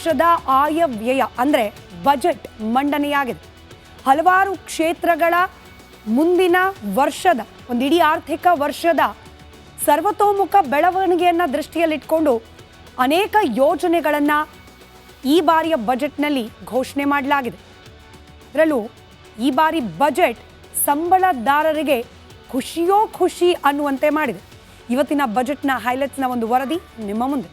ವರ್ಷದ ಆಯವ್ಯಯ ಅಂದರೆ ಬಜೆಟ್ ಮಂಡನೆಯಾಗಿದೆ. ಹಲವಾರು ಕ್ಷೇತ್ರಗಳ ಮುಂದಿನ ವರ್ಷದ ಒಂದು ಇಡೀ ಆರ್ಥಿಕ ವರ್ಷದ ಸರ್ವತೋಮುಖ ಬೆಳವಣಿಗೆಯನ್ನು ದೃಷ್ಟಿಯಲ್ಲಿಟ್ಕೊಂಡು ಅನೇಕ ಯೋಜನೆಗಳನ್ನು ಈ ಬಾರಿಯ ಬಜೆಟ್ನಲ್ಲಿ ಘೋಷಣೆ ಮಾಡಲಾಗಿದೆ. ಇದರಲ್ಲೂ ಈ ಬಾರಿ ಬಜೆಟ್ ಸಂಬಳದಾರರಿಗೆ ಖುಷಿಯೋ ಖುಷಿ ಅನ್ನುವಂತೆ ಮಾಡಿದೆ. ಇವತ್ತಿನ ಬಜೆಟ್ನ ಹೈಲೈಟ್ಸ್ನ ಒಂದು ವರದಿ ನಿಮ್ಮ ಮುಂದೆ.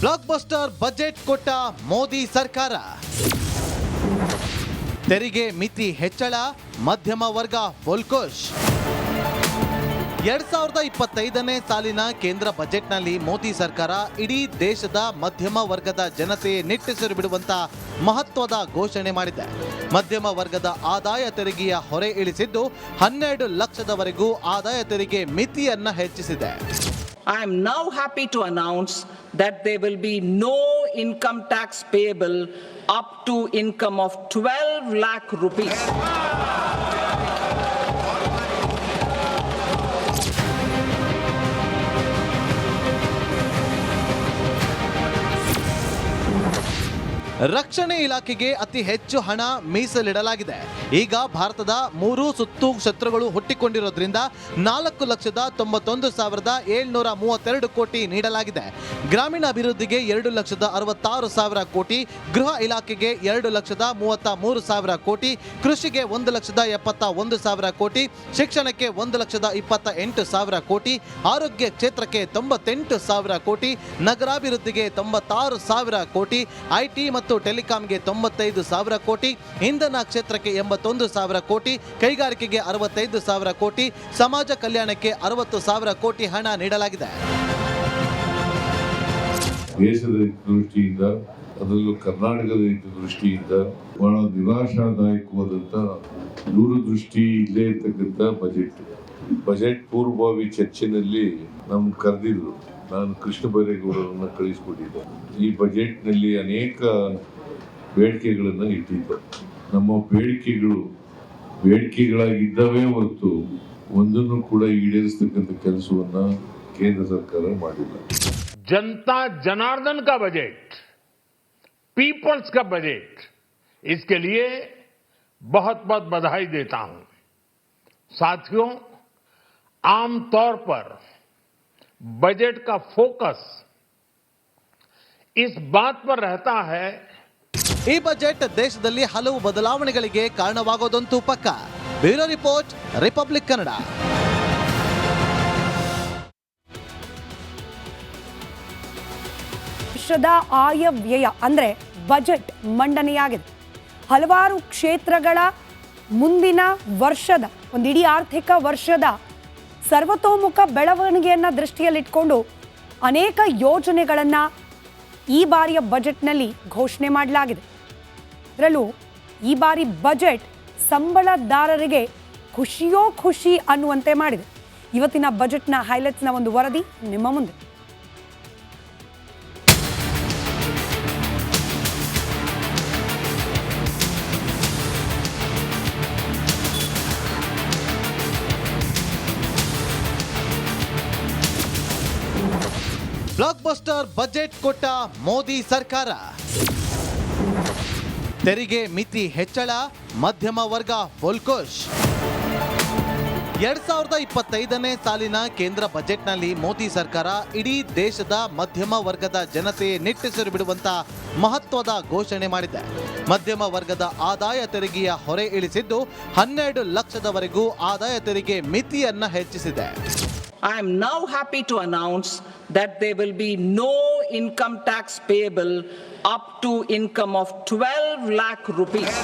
ಬ್ಲಾಕ್ ಬಸ್ಟರ್ ಬಜೆಟ್ ಕೊಟ್ಟ ಮೋದಿ ಸರ್ಕಾರ. ತೆರಿಗೆ ಮಿತಿ ಹೆಚ್ಚಳ, ಮಧ್ಯಮ ವರ್ಗ ಫುಲ್ ಖುಷ್. 2025ನೇ ಸಾಲಿನ ಕೇಂದ್ರ ಬಜೆಟ್ನಲ್ಲಿ ಮೋದಿ ಸರ್ಕಾರ ಇಡೀ ದೇಶದ ಮಧ್ಯಮ ವರ್ಗದ ಜನತೆಯೇ ನಿಟ್ಟುಸಿರು ಬಿಡುವಂತ ಮಹತ್ವದ ಘೋಷಣೆ ಮಾಡಿದೆ. ಮಧ್ಯಮ ವರ್ಗದ ಆದಾಯ ತೆರಿಗೆಯ ಹೊರೆ ಇಳಿಸಿದ್ದು 12 ಲಕ್ಷದವರೆಗೂ ಆದಾಯ ತೆರಿಗೆ ಮಿತಿಯನ್ನ ಹೆಚ್ಚಿಸಿದೆ. I am now happy to announce that there will be no income tax payable up to income of 12 lakh rupees. ರಕ್ಷಣೆ ಇಲಾಖೆಗೆ ಅತಿ ಹೆಚ್ಚು ಹಣ ಮೀಸಲಿಡಲಾಗಿದೆ. ಈಗ ಭಾರತದ 3 ಸುತ್ತು ಶತ್ರುಗಳು ಹುಟ್ಟಿಕೊಂಡಿರೋದ್ರಿಂದ 4,91,732 ಕೋಟಿ ನೀಡಲಾಗಿದೆ. ಗ್ರಾಮೀಣ ಅಭಿವೃದ್ಧಿಗೆ 2,66,000 ಕೋಟಿ, ಗೃಹ ಇಲಾಖೆಗೆ 2,33,000 ಕೋಟಿ, ಕೃಷಿಗೆ 1,71,000 ಕೋಟಿ, ಶಿಕ್ಷಣಕ್ಕೆ 1,28,000 ಕೋಟಿ, ಆರೋಗ್ಯ ಕ್ಷೇತ್ರಕ್ಕೆ 98,000 ಕೋಟಿ, ನಗರಾಭಿವೃದ್ಧಿಗೆ 96,000 ಕೋಟಿ, ಐಟಿ ಮತ್ತು ಟೆಲಿಕಾಂಗೆ 95,000 ಕೋಟಿ, ಇಂಧನ ಕ್ಷೇತ್ರಕ್ಕೆ 81,000 ಕೋಟಿ, ಕೈಗಾರಿಕೆಗೆ 65,000 ಕೋಟಿ, ಸಮಾಜ ಕಲ್ಯಾಣಕ್ಕೆ 60,000 ಕೋಟಿ ಹಣ ನೀಡಲಾಗಿದೆ. ದೇಶದ ದೃಷ್ಟಿಯಿಂದ, ಅದರಲ್ಲೂ ಕರ್ನಾಟಕದ ದೃಷ್ಟಿಯಿಂದ ಬಹಳ ನಿರಾಶಾದಾಯಕವಾದಂಥ ದೂರದೃಷ್ಟಿ ಇಲ್ಲೇ ಇರ್ತಕ್ಕಂಥ ಬಜೆಟ್ ಪೂರ್ವಭಾವಿ ಚರ್ಚೆನಲ್ಲಿ ನಮ್ಗೆ ಕರೆದಿದ್ರು. ನಾನು ಕೃಷ್ಣ ಬೈರೇಗೌಡರನ್ನು ಕಳಿಸಿಕೊಟ್ಟಿದ್ದೆ. ಈ ಬಜೆಟ್ನಲ್ಲಿ ಅನೇಕ ಬೇಡಿಕೆಗಳನ್ನು ಇಟ್ಟಿದ್ದೆ. ನಮ್ಮ ಬೇಡಿಕೆಗಳಾಗಿದ್ದವೇ ಹೊರತು ಒಂದನ್ನು ಕೂಡ ಈಡೇರಿಸತಕ್ಕಂಥ ಕೆಲಸವನ್ನ ಕೇಂದ್ರ ಸರ್ಕಾರ ಮಾಡಿಲ್ಲ. जनता जनार्दन का बजट, पीपल्स का बजट, इसके लिए बहुत बहुत बधाई देता हूं. साथियों, आमतौर पर बजट का फोकस इस बात पर रहता है. ಈ ಬಜೆಟ್ ದೇಶದಲ್ಲಿ ಹಲವು ಬದಲಾವಣೆಗಳಿಗೆ ಕಾರಣವಾಗೋದಂತೂ ಪಕ್ಕ. Bureau report, republic Kannada. ವರ್ಷದ ಆಯವ್ಯಯ ಅಂದರೆ ಬಜೆಟ್ ಮಂಡನೆಯಾಗಿದೆ. ಹಲವಾರು ಕ್ಷೇತ್ರಗಳ ಮುಂದಿನ ವರ್ಷದ ಒಂದು ಇಡೀ ಆರ್ಥಿಕ ವರ್ಷದ ಸರ್ವತೋಮುಖ ಬೆಳವಣಿಗೆಯನ್ನು ದೃಷ್ಟಿಯಲ್ಲಿಟ್ಕೊಂಡು ಅನೇಕ ಯೋಜನೆಗಳನ್ನು ಈ ಬಾರಿಯ ಬಜೆಟ್ನಲ್ಲಿ ಘೋಷಣೆ ಮಾಡಲಾಗಿದೆ. ಇದರಲ್ಲೂ ಈ ಬಾರಿ ಬಜೆಟ್ ಸಂಬಳದಾರರಿಗೆ ಖುಷಿಯೋ ಖುಷಿ ಅನ್ನುವಂತೆ ಮಾಡಿದೆ. ಇವತ್ತಿನ ಬಜೆಟ್ನ ಹೈಲೈಟ್ಸ್ನ ಒಂದು ವರದಿ ನಿಮ್ಮ ಮುಂದೆ. ಬ್ಲಾಕ್ ಬಸ್ಟರ್ ಬಜೆಟ್ ಕೊಟ್ಟ ಮೋದಿ ಸರ್ಕಾರ. ತೆರಿಗೆ ಮಿತಿ ಹೆಚ್ಚಳ, ಮಧ್ಯಮ ವರ್ಗ ಫುಲ್ ಖುಷ್. 2025ನೇ ಸಾಲಿನ ಕೇಂದ್ರ ಬಜೆಟ್ನಲ್ಲಿ ಮೋದಿ ಸರ್ಕಾರ ಇಡೀ ದೇಶದ ಮಧ್ಯಮ ವರ್ಗದ ಜನತೆಯೇ ನಿಟ್ಟುಸಿರು ಬಿಡುವಂತ ಮಹತ್ವದ ಘೋಷಣೆ ಮಾಡಿದೆ. ಮಧ್ಯಮ ವರ್ಗದ ಆದಾಯ ತೆರಿಗೆಯ ಹೊರೆ ಇಳಿಸಿದ್ದು 12 ಲಕ್ಷದವರೆಗೂ ಆದಾಯ ತೆರಿಗೆ ಮಿತಿಯನ್ನ ಹೆಚ್ಚಿಸಿದೆ. I am now happy to announce that there will be no income tax payable up to income of 12 lakh rupees.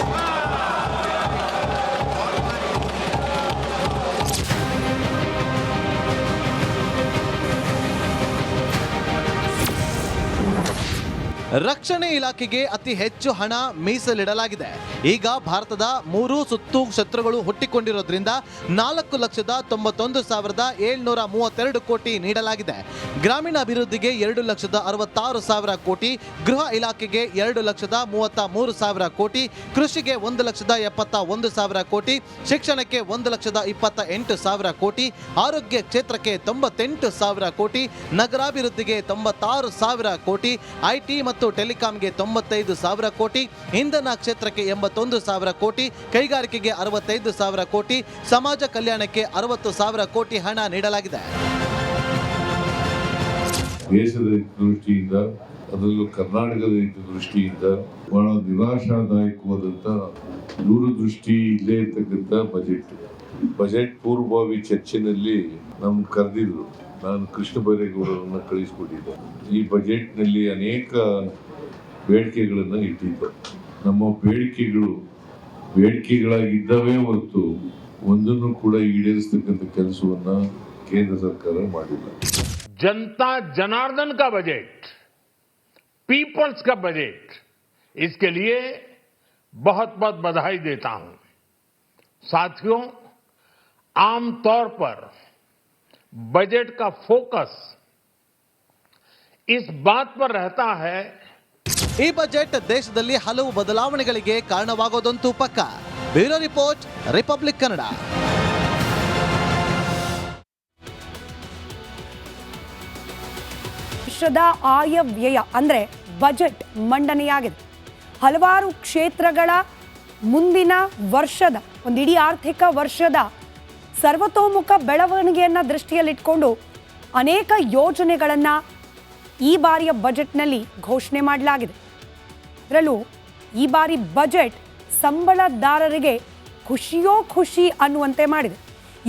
ರಕ್ಷಣೆ ಇಲಾಖೆಗೆ ಅತಿ ಹೆಚ್ಚು ಹಣ ಮೀಸಲಿಡಲಾಗಿದೆ. ಈಗ ಭಾರತದ 3 ಸುತ್ತು ಶತ್ರುಗಳು ಹುಟ್ಟಿಕೊಂಡಿರೋದ್ರಿಂದ 4,91,732 ಕೋಟಿ ನೀಡಲಾಗಿದೆ. ಗ್ರಾಮೀಣ ಅಭಿವೃದ್ಧಿಗೆ 2,66,000 ಕೋಟಿ, ಗೃಹ ಇಲಾಖೆಗೆ 2,33,000 ಕೋಟಿ, ಕೃಷಿಗೆ 1,71,000 ಕೋಟಿ, ಶಿಕ್ಷಣಕ್ಕೆ 1,28,000 ಕೋಟಿ, ಆರೋಗ್ಯ ಕ್ಷೇತ್ರಕ್ಕೆ 98,000 ಕೋಟಿ, ನಗರಾಭಿವೃದ್ಧಿಗೆ 96,000 ಕೋಟಿ, ಐಟಿ ಮತ್ತು ಟೆಲಿಕಾಂಗೆ 95,000 ಕೋಟಿ, ಇಂಧನ ಕ್ಷೇತ್ರಕ್ಕೆ 81,000 ಕೋಟಿ, ಕೈಗಾರಿಕೆಗೆ 65,000 ಕೋಟಿ, ಸಮಾಜ ಕಲ್ಯಾಣಕ್ಕೆ 60,000 ಕೋಟಿ ಹಣ ನೀಡಲಾಗಿದೆ. ದೇಶದ ದೃಷ್ಟಿಯಿಂದ ಅದರಲ್ಲೂ ಕರ್ನಾಟಕದ ದೃಷ್ಟಿಯಿಂದ ಬಹಳ ನಿರಾಶಾದಾಯಕವಾದಂಥ ದೂರದೃಷ್ಟಿ ಇಲ್ಲೇ ಇರ್ತಕ್ಕಂಥ ಬಜೆಟ್ ಪೂರ್ವಭಾವಿ ಚರ್ಚೆನಲ್ಲಿ ನಮ್ಗೆ ಕರೆದಿದ್ರು. ನಾನು ಕೃಷ್ಣ ಬೈರೇಗೌಡರನ್ನ ಕಳಿಸ್ಕೊಟ್ಟಿದ್ದೆ. ಈ ಬಜೆಟ್ನಲ್ಲಿ ಅನೇಕ ಬೇಡಿಕೆಗಳನ್ನು ಇಟ್ಟಿದ್ದೆ. ನಮ್ಮ ಬೇಡಿಕೆಗಳಾಗಿದ್ದವೇ ಹೊರತು ಒಂದನ್ನು ಕೂಡ ಈಡೇರಿಸತಕ್ಕಂಥ ಕೆಲಸವನ್ನ ಕೇಂದ್ರ ಸರ್ಕಾರ ಮಾಡಿಲ್ಲ. जनता जनार्दन का बजट, पीपल्स का बजट, इसके लिए बहुत बहुत बधाई देता हूं. साथियों, आमतौर पर बजट का फोकस इस बात पर रहता है ಈ ಬಜೆಟ್ ದೇಶದಲ್ಲಿ ಹಲವು ಬದಲಾವಣೆಗಳಿಗೆ ಕಾರಣವಾಗೋದಂತೂ ಪಕ್ಕ. Bureau report, republic Kannada. ವರ್ಷದ ಆಯವ್ಯಯ ಅಂದರೆ ಬಜೆಟ್ ಮಂಡನೆಯಾಗಿದೆ. ಹಲವಾರು ಕ್ಷೇತ್ರಗಳ ಮುಂದಿನ ವರ್ಷದ ಒಂದು ಇಡೀ ಆರ್ಥಿಕ ವರ್ಷದ ಸರ್ವತೋಮುಖ ಬೆಳವಣಿಗೆಯನ್ನು ದೃಷ್ಟಿಯಲ್ಲಿಟ್ಕೊಂಡು ಅನೇಕ ಯೋಜನೆಗಳನ್ನು ಈ ಬಾರಿಯ ಬಜೆಟ್ನಲ್ಲಿ ಘೋಷಣೆ ಮಾಡಲಾಗಿದೆ. ಅದರಲ್ಲೂ ಈ ಬಾರಿ ಬಜೆಟ್ ಸಂಬಳದಾರರಿಗೆ ಖುಷಿಯೋ ಖುಷಿ ಅನ್ನುವಂತೆ ಮಾಡಿದೆ.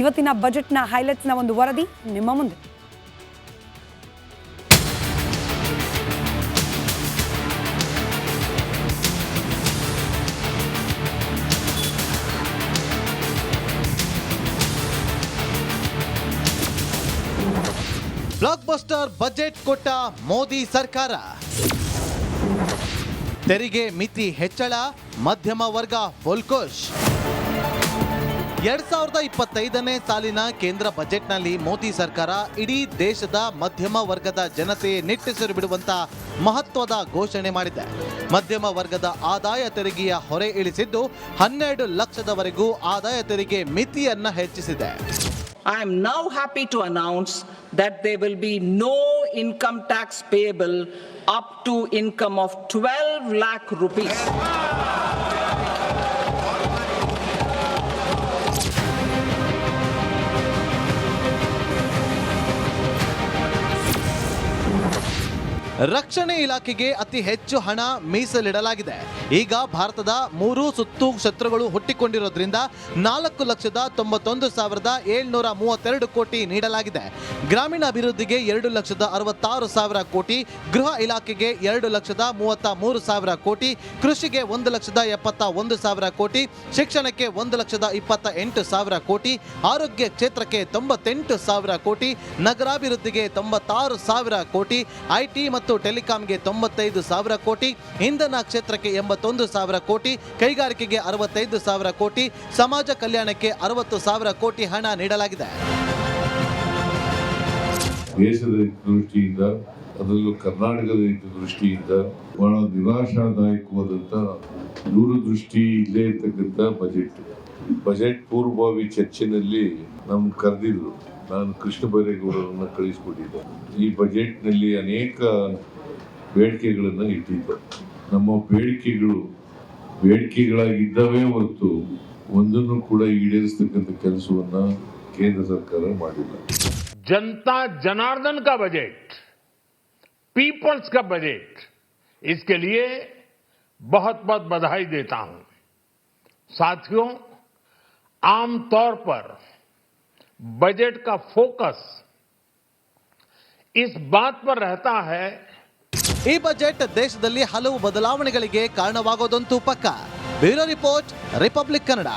ಇವತ್ತಿನ ಬಜೆಟ್ನ ಹೈಲೈಟ್ಸ್ನ ಒಂದು ವರದಿ ನಿಮ್ಮ ಮುಂದೆ. ಬ್ಲಾಕ್ ಬಸ್ಟರ್ ಬಜೆಟ್ ಕೊಟ್ಟ ಮೋದಿ ಸರ್ಕಾರ. ತೆರಿಗೆ ಮಿತಿ ಹೆಚ್ಚಳ, ಮಧ್ಯಮ ವರ್ಗ ಫುಲ್ ಖುಷ್. 2025ನೇ ಸಾಲಿನ ಕೇಂದ್ರ ಬಜೆಟ್ನಲ್ಲಿ ಮೋದಿ ಸರ್ಕಾರ ಇಡೀ ದೇಶದ ಮಧ್ಯಮ ವರ್ಗದ ಜನತೆ ನಿಟ್ಟುಸಿರು ಬಿಡುವಂತ ಮಹತ್ವದ ಘೋಷಣೆ ಮಾಡಿದೆ. ಮಧ್ಯಮ ವರ್ಗದ ಆದಾಯ ತೆರಿಗೆಯ ಹೊರೆ ಇಳಿಸಿದ್ದು 12 ಲಕ್ಷದವರೆಗೂ ಆದಾಯ ತೆರಿಗೆ ಮಿತಿಯನ್ನ ಹೆಚ್ಚಿಸಿದೆ. I am now happy to announce that there will be no income tax payable up to income of 12 lakh rupees. ರಕ್ಷಣೆ ಇಲಾಖೆಗೆ ಅತಿ ಹೆಚ್ಚು ಹಣ ಮೀಸಲಿಡಲಾಗಿದೆ. ಈಗ ಭಾರತದ 3 ಸುತ್ತು ಶತ್ರುಗಳು ಹುಟ್ಟಿಕೊಂಡಿರೋದ್ರಿಂದ 4,91,732 ಕೋಟಿ ನೀಡಲಾಗಿದೆ. ಗ್ರಾಮೀಣ ಅಭಿವೃದ್ಧಿಗೆ 2,66,000 ಕೋಟಿ, ಗೃಹ ಇಲಾಖೆಗೆ 2,33,000 ಕೋಟಿ, ಕೃಷಿಗೆ 1,71,000 ಕೋಟಿ, ಶಿಕ್ಷಣಕ್ಕೆ 1,28,000 ಕೋಟಿ, ಆರೋಗ್ಯ ಕ್ಷೇತ್ರಕ್ಕೆ 98,000 ಕೋಟಿ, ನಗರಾಭಿವೃದ್ಧಿಗೆ 96,000 ಕೋಟಿ, ಐಟಿ ಮತ್ತು ಟೆಲಿಕಾಂಗೆ 95,000 ಕೋಟಿ, ಇಂಧನ ಕ್ಷೇತ್ರಕ್ಕೆ 81,000 ಕೋಟಿ, ಕೈಗಾರಿಕೆಗೆ 65,000 ಕೋಟಿ, ಸಮಾಜ ಕಲ್ಯಾಣಕ್ಕೆ 60,000 ಕೋಟಿ ಹಣ ನೀಡಲಾಗಿದೆ. ದೇಶದ ದೃಷ್ಟಿಯಿಂದ ಅದರಲ್ಲೂ ಕರ್ನಾಟಕದ ದೃಷ್ಟಿಯಿಂದ ಬಹಳ ನಿರಾಶಾದಾಯಕವಾದಂಥ ದೂರದೃಷ್ಟಿ ಇಲ್ಲೇ ಇರ್ತಕ್ಕಂಥ ಬಜೆಟ್ ಪೂರ್ವಭಾವಿ ಚರ್ಚೆನಲ್ಲಿ ನಮ್ಗೆ ಕರೆದಿದ್ರು. ನಾನು ಕೃಷ್ಣ ಬೈರೇಗೌಡರನ್ನ ಕಳಿಸ್ಕೊಟ್ಟಿದ್ದೆ. ಈ ಬಜೆಟ್ನಲ್ಲಿ ಅನೇಕ ಬೇಡಿಕೆಗಳನ್ನು ಇಟ್ಟಿದ್ದೆ. ನಮ್ಮ ಬೇಡಿಕೆಗಳಾಗಿದ್ದವೇ ಹೊರತು ಒಂದನ್ನು ಕೂಡ ಈಡೇರಿಸತಕ್ಕಂಥ ಕೆಲಸವನ್ನ ಕೇಂದ್ರ ಸರ್ಕಾರ ಮಾಡಿಲ್ಲ. जनता जनार्दन का बजट, पीपल्स का बजट, इसके लिए बहुत बहुत बधाई देता हूं. साथियों, आमतौर पर बजट का फोकस इस बात पर रहता है ಈ ಬಜೆಟ್ ದೇಶದಲ್ಲಿ ಹಲವು ಬದಲಾವಣೆಗಳಿಗೆ ಕಾರಣವಾಗೋದಂತೂ ಪಕ್ಕ. Bureau report, republic Kannada.